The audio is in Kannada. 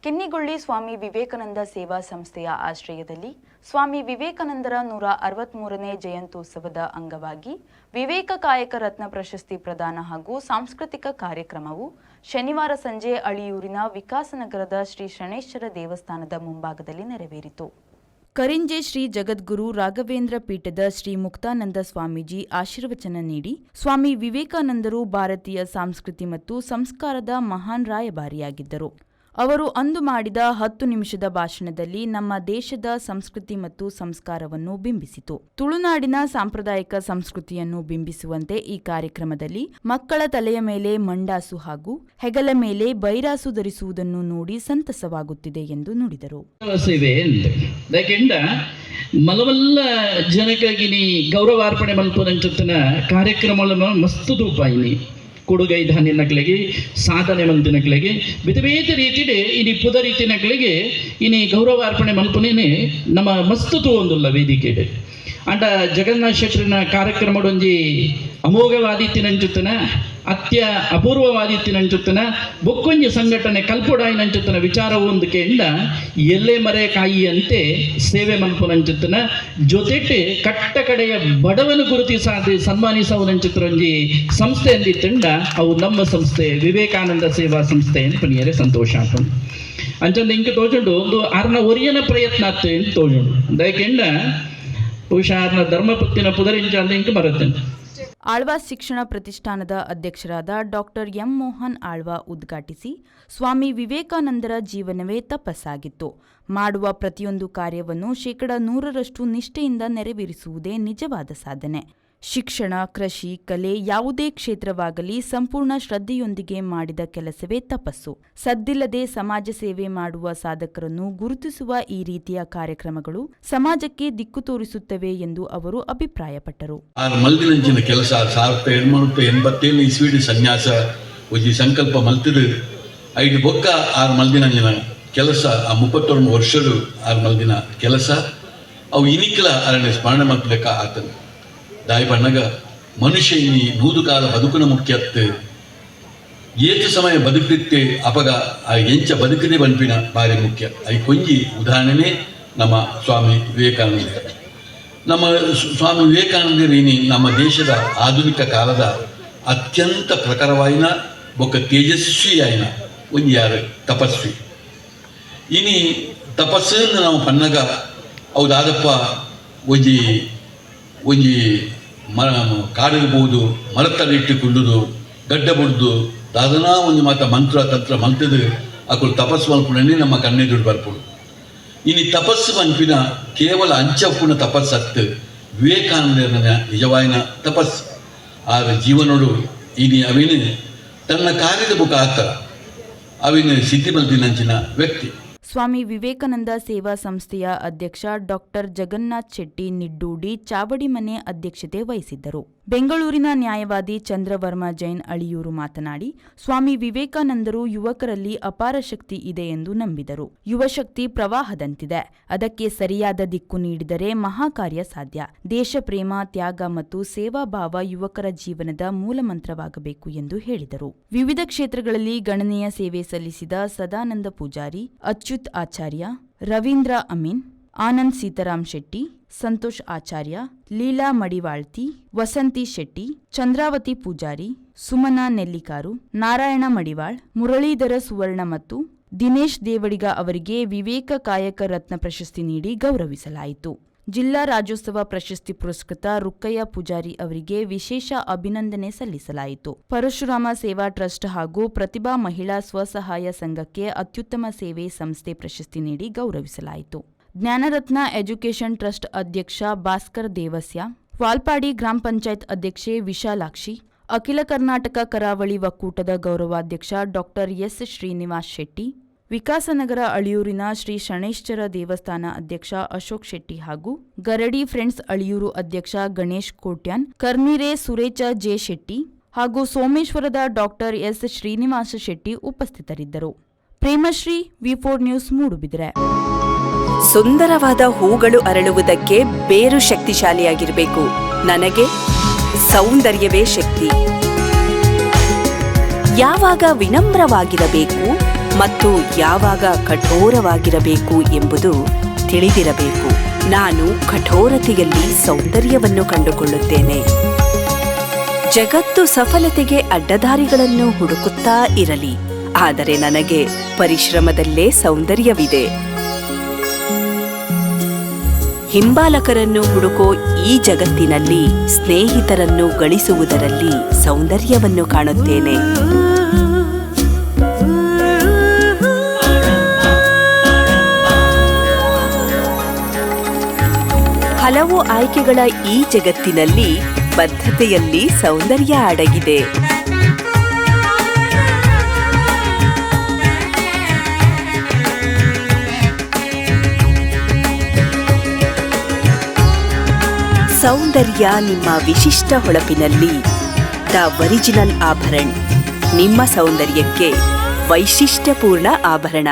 ಕೆನ್ನಿಗೊಳ್ಳಿ ಸ್ವಾಮಿ ವಿವೇಕಾನಂದ ಸೇವಾ ಸಂಸ್ಥೆಯ ಆಶ್ರಯದಲ್ಲಿ ಸ್ವಾಮಿ ವಿವೇಕಾನಂದರ 163ನೇ ಜಯಂತ್ಯೋತ್ಸವದ ಅಂಗವಾಗಿ ವಿವೇಕ ಕಾಯಕ ರತ್ನ ಪ್ರಶಸ್ತಿ ಪ್ರದಾನ ಹಾಗೂ ಸಾಂಸ್ಕೃತಿಕ ಕಾರ್ಯಕ್ರಮವು ಶನಿವಾರ ಸಂಜೆ ಅಳಿಯೂರಿನ ವಿಕಾಸನಗರದ ಶ್ರೀ ಶನೇಶ್ವರ ದೇವಸ್ಥಾನದ ಮುಂಭಾಗದಲ್ಲಿ ನೆರವೇರಿತು. ಕರಿಂಜೆ ಶ್ರೀ ಜಗದ್ಗುರು ರಾಘವೇಂದ್ರ ಪೀಠದ ಶ್ರೀ ಮುಕ್ತಾನಂದ ಸ್ವಾಮೀಜಿ ಆಶೀರ್ವಚನ ನೀಡಿ, ಸ್ವಾಮಿ ವಿವೇಕಾನಂದರು ಭಾರತೀಯ ಸಂಸ್ಕೃತಿ ಮತ್ತು ಸಂಸ್ಕಾರದ ಮಹಾನ್ ರಾಯಭಾರಿಯಾಗಿದ್ದರು. ಅವರು ಅಂದು ಮಾಡಿದ 10 ನಿಮಿಷದ ಭಾಷಣದಲ್ಲಿ ನಮ್ಮ ದೇಶದ ಸಂಸ್ಕೃತಿ ಮತ್ತು ಸಂಸ್ಕಾರವನ್ನು ಬಿಂಬಿಸಿತು. ತುಳುನಾಡಿನ ಸಾಂಪ್ರದಾಯಿಕ ಸಂಸ್ಕೃತಿಯನ್ನು ಬಿಂಬಿಸುವಂತೆ ಈ ಕಾರ್ಯಕ್ರಮದಲ್ಲಿ ಮಕ್ಕಳ ತಲೆಯ ಮೇಲೆ ಮಂಡಾಸು ಹಾಗೂ ಹೆಗಲ ಮೇಲೆ ಬೈರಾಸು ಧರಿಸುವುದನ್ನು ನೋಡಿ ಸಂತಸವಾಗುತ್ತಿದೆ ಎಂದು ನುಡಿದರು. ಮಲವಲ್ಲ ಜನಕ್ಕಾಗಿ ಗೌರವಾರ್ಪಣೆ ಮಲ್ಪುನ ಕಾರ್ಯಕ್ರಮ ಮಸ್ತ್ ತೂಪಾಯಿನಿ ಕೊಡುಗೈ ಧಾನ್ಯನಗಳಿಗೆ ಸಾಧನೆ ಮಂತಿನಗಳಿಗೆ ಬೇತೆ ಬೇತೆ ರೀತಿಡೆ ಇನಿ ಪುದ ರೀತಿನಗಳಿಗೆ ಇನಿ ಗೌರವಾರ್ಪಣೆ ಮಲ್ಪನೇನೆ ನಮ್ಮ ಮಸ್ತ್ ತೂವೊಂದುಲ್ಲ ವೇದಿಕೆಡೆ ಅಂಡ ಜಗನ್ನಾಥ ಶೆಟ್ಟರಿನ ಕಾರ್ಯಕ್ರಮಡೊಂಜಿ ಅಮೋಘವಾದಿತ್ತಿನಂಚುತ್ತನ ಅತ್ಯ ಅಪೂರ್ವವಾದಿತ್ತಿನಂಚುತ್ತನ ಬೊಕ್ಕೊಂಜಿ ಸಂಘಟನೆ ಕಲ್ಪೊಡಾಯಿನಂಚುತ್ತನ ವಿಚಾರವು ಒಂದು ಕೇಂಡ ಎಲ್ಲೆ ಮರೆ ಕಾಯಿಯಂತೆ ಸೇವೆ ಮಲ್ಪುನಂಚುತ್ತನ ಜೊತೆಟ್ಟೆ ಕಟ್ಟ ಕಡೆಯ ಬಡವನು ಗುರುತಿಸಾದಿ ಸನ್ಮಾನಿಸವುನಂಚುತ್ತರೊಂಜಿ ಸಂಸ್ಥೆ ಅಂದಿತ್ತಂಡ ಅವು ನಮ್ಮ ಸಂಸ್ಥೆ ವಿವೇಕಾನಂದ ಸೇವಾ ಸಂಸ್ಥೆ ಅಂತ ಪನಿಯರೆ ಸಂತೋಷ ಆತು ಅಂಚಂದ ಇಂಕ ತೋಜುಂಡು ಒಂದು ಆರ್ನ ಒರಿಯನ ಪ್ರಯತ್ನ ಆತು ಅಂತ ತೋಜುಂಡು ದಯಕೆಂಡ ಬಹುಶಃ ಧರ್ಮಪತ್ತಿನ ಪುದರಿಂಚ ಅಂತ ಇಂಕ ಬರುತ್ತೆ. ಆಳ್ವಾ ಶಿಕ್ಷಣ ಪ್ರತಿಷ್ಠಾನದ ಅಧ್ಯಕ್ಷರಾದ ಡಾಕ್ಟರ್ ಎಂ ಮೋಹನ್ ಆಳ್ವಾ ಉದ್ಘಾಟಿಸಿ, ಸ್ವಾಮಿ ವಿವೇಕಾನಂದರ ಜೀವನವೇ ತಪಸ್ಸಾಗಿತ್ತು. ಮಾಡುವ ಪ್ರತಿಯೊಂದು ಕಾರ್ಯವನ್ನು 100% ನಿಷ್ಠೆಯಿಂದ ನೆರವೇರಿಸುವುದೇ ನಿಜವಾದ ಸಾಧನೆ. ಶಿಕ್ಷಣ, ಕೃಷಿ, ಕಲೆ ಯಾವುದೇ ಕ್ಷೇತ್ರವಾಗಲಿ ಸಂಪೂರ್ಣ ಶ್ರದ್ಧೆಯೊಂದಿಗೆ ಮಾಡಿದ ಕೆಲಸವೇ ತಪಸ್ಸು. ಸದ್ದಿಲ್ಲದೆ ಸಮಾಜ ಸೇವೆ ಮಾಡುವ ಸಾಧಕರನ್ನು ಗುರುತಿಸುವ ಈ ರೀತಿಯ ಕಾರ್ಯಕ್ರಮಗಳು ಸಮಾಜಕ್ಕೆ ದಿಕ್ಕು ತೋರಿಸುತ್ತವೆ ಎಂದು ಅವರು ಅಭಿಪ್ರಾಯಪಟ್ಟರು. ಮಲ್ದಿನಂಚಿನ ಕೆಲಸ 1787 ಇಸ್ವಿಡಿ ಸನ್ಯಾಸ ಉಜಿ ಸಂಕಲ್ಪ ಮಲ್ತಿರು ಐದು ಬೊಕ್ಕ 6 ಮಲ್ದಿನಂಚಿನ ಕೆಲಸ 31 ವರ್ಷಗಳು 6 ಮಲ್ದಿನ ಕೆಲಸ ಅವು ಇನಿಕಲ ಅರಣ್ಯ ಸ್ಮರಣೆ ಮಲ್ಪಲೆಕ್ಕ ಆತನು ದಾಯಿ ಬಣ್ಣಗ ಮನುಷ್ಯ ಇನಿ 100 ಕಾಲ ಬದುಕುನ ಮುಖ್ಯತ್ತೆ ಏತು ಸಮಯ ಬದುಕಿತ್ತೆ ಅಪಗ ಆ ಎಂಚ ಬದುಕದೆ ಬನ್ಪಿನ ಭಾರಿ ಮುಖ್ಯ. ಐ ಕೊಂಜಿ ಉದಾಹರಣೆ ನಮ್ಮ ಸ್ವಾಮಿ ವಿವೇಕಾನಂದ. ನಮ್ಮ ಸ್ವಾಮಿ ವಿವೇಕಾನಂದರು ಇನಿ ನಮ್ಮ ದೇಶದ ಆಧುನಿಕ ಕಾಲದ ಅತ್ಯಂತ ಪ್ರಖರವಾಯಿನ ಬೊಕ್ಕ ತೇಜಸ್ವಿಯಾಯಿನ ಒಂದು ಯಾರು ತಪಸ್ವಿ. ಇನಿ ತಪಸ್ಸನ್ನು ನಾವು ಪನ್ನಗ ಹೌದಾದಪ್ಪ ಒಂಜಿ ಕಾಡಿರ್ಬೋದು ಮರತಲ್ಲಿಟ್ಟುಕೊಳ್ಳುದು ಗಡ್ಡ ಬುಡ್ದು ದಾದನಾ ಒಂದು ಮಾತ ಮಂತ್ರ ತಂತ್ರ ಮಲ್ತದು ಅಕ್ಕಳು ತಪಸ್ಸು ಮಲ್ಪುಣನೇ ನಮ್ಮ ಕಣ್ಣೆದುರು ಬರ್ಪುಡು. ಇನಿ ತಪಸ್ಸು ಮನ್ಪಿನ ಕೇವಲ ಅಂಚಪ್ಪುನ ತಪಸ್ಸತ್ತು ವಿವೇಕಾನಂದನ ನಿಜವಾಯಿನ ತಪಸ್ಸು ಆಗ ಜೀವನೋಡು ಇನಿ ಅವಿನ ತನ್ನ ಕಾರ್ಯದ ಬುಕ ಆತರ ಅವಿನ ಸಿದ್ಧಿ ಮಲ್ದಿನಂಚಿನ ವ್ಯಕ್ತಿ. ಸ್ವಾಮಿ ವಿವೇಕಾನಂದ ಸೇವಾ ಸಂಸ್ಥೆಯ ಅಧ್ಯಕ್ಷ ಡಾಕ್ಟರ್ ಜಗನ್ನಾಥ್ ಶೆಟ್ಟಿ ನಿಡ್ಡೂಡಿ ಚಾವಡಿಮನೆ ಅಧ್ಯಕ್ಷತೆ ವಹಿಸಿದ್ದರು. ಬೆಂಗಳೂರಿನ ನ್ಯಾಯವಾದಿ ಚಂದ್ರವರ್ಮ ಜೈನ್ ಅಳಿಯೂರು ಮಾತನಾಡಿ, ಸ್ವಾಮಿ ವಿವೇಕಾನಂದರು ಯುವಕರಲ್ಲಿ ಅಪಾರ ಶಕ್ತಿ ಇದೆ ಎಂದು ನಂಬಿದರು. ಯುವಶಕ್ತಿ ಪ್ರವಾಹದಂತಿದೆ. ಅದಕ್ಕೆ ಸರಿಯಾದ ದಿಕ್ಕು ನೀಡಿದರೆ ಮಹಾಕಾರ್ಯ ಸಾಧ್ಯ. ದೇಶ ಪ್ರೇಮ, ತ್ಯಾಗ ಮತ್ತು ಸೇವಾ ಭಾವ ಯುವಕರ ಜೀವನದ ಮೂಲಮಂತ್ರವಾಗಬೇಕು ಎಂದು ಹೇಳಿದರು. ವಿವಿಧ ಕ್ಷೇತ್ರಗಳಲ್ಲಿ ಗಣನೀಯ ಸೇವೆ ಸಲ್ಲಿಸಿದ ಸದಾನಂದ ಪೂಜಾರಿ, ಅಚ್ಯುತ್ ಆಚಾರ್ಯ, ರವೀಂದ್ರ ಅಮೀನ್, ಆನಂದ್ ಸೀತಾರಾಮ್ ಶೆಟ್ಟಿ, ಸಂತೋಷ್ ಆಚಾರ್ಯ, ಲೀಲಾ ಮಡಿವಾಳ್ತಿ, ವಸಂತಿ ಶೆಟ್ಟಿ, ಚಂದ್ರಾವತಿ ಪೂಜಾರಿ, ಸುಮನಾ ನೆಲ್ಲಿಕಾರು, ನಾರಾಯಣ ಮಡಿವಾಳ್, ಮುರಳೀಧರ ಸುವರ್ಣ ಮತ್ತು ದಿನೇಶ್ ದೇವಡಿಗ ಅವರಿಗೆ ವಿವೇಕ ಕಾಯಕ ರತ್ನ ಪ್ರಶಸ್ತಿ ನೀಡಿ ಗೌರವಿಸಲಾಯಿತು. ಜಿಲ್ಲಾ ರಾಜ್ಯೋತ್ಸವ ಪ್ರಶಸ್ತಿ ಪುರಸ್ಕೃತ ರುಕ್ಕಯ್ಯ ಪೂಜಾರಿ ಅವರಿಗೆ ವಿಶೇಷ ಅಭಿನಂದನೆ ಸಲ್ಲಿಸಲಾಯಿತು. ಪರಶುರಾಮ ಸೇವಾ ಟ್ರಸ್ಟ್ ಹಾಗೂ ಪ್ರತಿಭಾ ಮಹಿಳಾ ಸ್ವಸಹಾಯ ಸಂಘಕ್ಕೆ ಅತ್ಯುತ್ತಮ ಸೇವೆ ಸಂಸ್ಥೆ ಪ್ರಶಸ್ತಿ ನೀಡಿ ಗೌರವಿಸಲಾಯಿತು. ಜ್ಞಾನರತ್ನ ಎಜುಕೇಷನ್ ಟ್ರಸ್ಟ್ ಅಧ್ಯಕ್ಷ ಭಾಸ್ಕರ್ ದೇವಸ್ಯ, ವಾಲ್ಪಾಡಿ ಗ್ರಾಮ ಪಂಚಾಯತ್ ಅಧ್ಯಕ್ಷೆ ವಿಶಾಲಾಕ್ಷಿ, ಅಖಿಲ ಕರ್ನಾಟಕ ಕರಾವಳಿ ಒಕ್ಕೂಟದ ಗೌರವಾಧ್ಯಕ್ಷ ಡಾಕ್ಟರ್ ಎಸ್ ಶ್ರೀನಿವಾಸ್ ಶೆಟ್ಟಿ, ವಿಕಾಸನಗರ ಅಳಿಯೂರಿನ ಶ್ರೀ ಶನೇಶ್ವರ ದೇವಸ್ಥಾನ ಅಧ್ಯಕ್ಷ ಅಶೋಕ್ ಶೆಟ್ಟಿ ಹಾಗೂ ಗರಡಿ ಫ್ರೆಂಡ್ಸ್ ಅಳಿಯೂರು ಅಧ್ಯಕ್ಷ ಗಣೇಶ್ ಕೋಟ್ಯಾನ್, ಕರ್ನಿರೆ ಸುರೇಚ ಜೆ ಶೆಟ್ಟಿ ಹಾಗೂ ಸೋಮೇಶ್ವರದ ಡಾಕ್ಟರ್ ಎಸ್ ಶ್ರೀನಿವಾಸ ಶೆಟ್ಟಿ ಉಪಸ್ಥಿತರಿದ್ದರು. ಪ್ರೇಮಶ್ರೀ, ವಿ4 ನ್ಯೂಸ್, ಮೂಡುಬಿದಿರೆ. ಸುಂದರವಾದ ಹೂಗಳು ಅರಳುವುದಕ್ಕೆ ಬೇರು ಶಕ್ತಿಶಾಲಿಯಾಗಿರಬೇಕು. ನನಗೆ ಸೌಂದರ್ಯವೇ ಶಕ್ತಿ. ಯಾವಾಗ ವಿನಮ್ರವಾಗಿರಬೇಕು ಮತ್ತು ಯಾವಾಗ ಕಠೋರವಾಗಿರಬೇಕು ಎಂಬುದು ತಿಳಿದಿರಬೇಕು. ನಾನು ಕಠೋರತೆಯಲ್ಲಿ ಸೌಂದರ್ಯವನ್ನು ಕಂಡುಕೊಳ್ಳುತ್ತೇನೆ. ಜಗತ್ತು ಸಫಲತೆಗೆ ಅಡ್ಡದಾರಿಗಳನ್ನು ಹುಡುಕುತ್ತಾ ಇರಲಿ, ಆದರೆ ನನಗೆ ಪರಿಶ್ರಮದಲ್ಲೇ ಸೌಂದರ್ಯವಿದೆ. ಹಿಂಬಾಲಕರನ್ನು ಹುಡುಕೋ ಈ ಜಗತ್ತಿನಲ್ಲಿ ಸ್ನೇಹಿತರನ್ನು ಗಳಿಸುವುದರಲ್ಲಿ ಸೌಂದರ್ಯವನ್ನು ಕಾಣುತ್ತೇನೆ. ಹಲವು ಆಯ್ಕೆಗಳ ಈ ಜಗತ್ತಿನಲ್ಲಿ ಬದ್ಧತೆಯಲ್ಲಿ ಸೌಂದರ್ಯ ಅಡಗಿದೆ. ಸೌಂದರ್ಯ ನಿಮ್ಮ ವಿಶಿಷ್ಟ ಹೊಳಪಿನಲ್ಲಿ ದ ಒರಿಜಿನಲ್ ಆಭರಣ. ನಿಮ್ಮ ಸೌಂದರ್ಯಕ್ಕೆ ವೈಶಿಷ್ಟ್ಯಪೂರ್ಣ ಆಭರಣ.